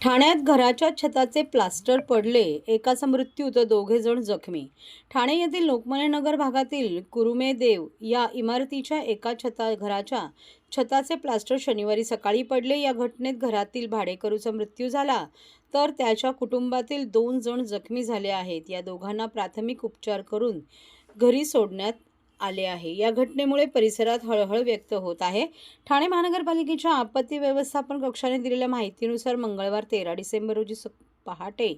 ठाण्यात घराच्या छताचे प्लास्टर पडले, एकाचा मृत्यू तर दोघे जण जखमी। ठाणे येथील लोकमान्य नगर भागातील कुरुमेदेव या इमारतीच्या एका घराच्या छताचे प्लास्टर शनिवारी सकाळी पडले। या घटनेत घरातील भाडेकरूचा मृत्यू झाला तर त्याच्या कुटुंबातील 2 जण जखमी झाले आहेत। या दोघांना प्राथमिक उपचार करून घरी सोडण्यात आले आहे। या घटनेमुळे परिसरात हळहळ व्यक्त होत आहे। ठाणे महानगरपालिकेच्या आपत्ती व्यवस्थापन कक्षाने दिलेल्या माहितीनुसार मंगळवार 13 डिसेंबर रोजी पहाटे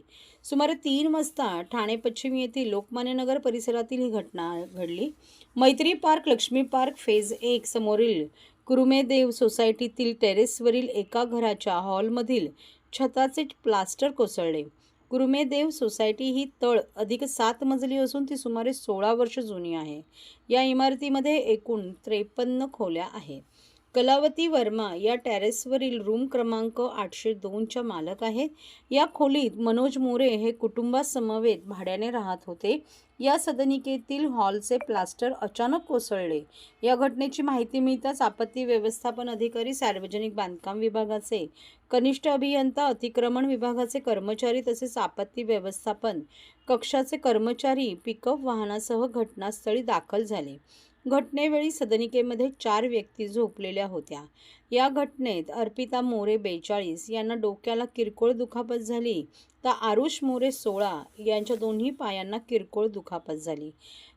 सुमारे 3 वाजता ठाणे पश्चिम येथील लोकमान्य नगर परिसरातील ही घटना घडली। मैत्री पार्क, लक्ष्मी पार्क फेज 1 समोरील कुरुमेदेव सोसायटीतील टेरेसवरील एका घराच्या हॉलमधील छताचे प्लास्टर कोसळले। कुरुमेदेव सोसायटी ही तळ अधिक 7 मजली असून ती सुमारे 16 वर्ष जुनी आहे। या इमारतीमध्ये एकूण 53 खोल्या आहेत। कलावती वर्मा या टेरेसवरील रूम क्रमांक 802 च्या मालक आहेत। या खोलीत मनोज मोरे हे कुटुंबासमवेत भाड्याने राहत होते। या सदनिकेतील हॉलचे प्लास्टर अचानक कोसळले। या घटनेची माहिती मिळताच आपत्ती व्यवस्थापन अधिकारी, सार्वजनिक बांधकाम विभागाचे कनिष्ठ अभियंता, अतिक्रमण विभागाचे कर्मचारी तसेच आपत्ती व्यवस्थापन कक्षाचे कर्मचारी पिकअप वाहनासह घटनास्थळी दाखल झाले। घटनेवेळी सदनिकेमध्ये 4 व्यक्ती झोपलेल्या होत्या। या घटनेत अर्पिता मोरे 42 यांना डोक्याला किरकोळ दुखापत झाली तर आरुष मोरे 16 यांच्या दोन्ही पायांना किरकोळ दुखापत झाली।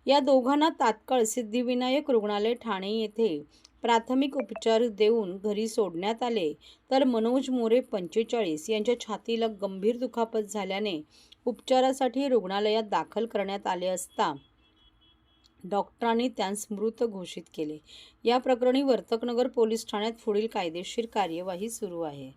या दोघांना तात्काळ सिद्धिविनायक रुग्णालय ठाणे येथे प्राथमिक उपचार देऊन घरी सोडण्यात आले तर मनोज मोरे 45 यांच्या छातीला गंभीर दुखापत झाल्याने उपचारासाठी रुग्णालयात दाखल करण्यात आले असता डॉक्टरांनी त्यांस मृत घोषित केले। या प्रकरणी वर्तकनगर पोलीस ठाण्यात पुढील कायदेशीर कार्यवाही सुरू आहे।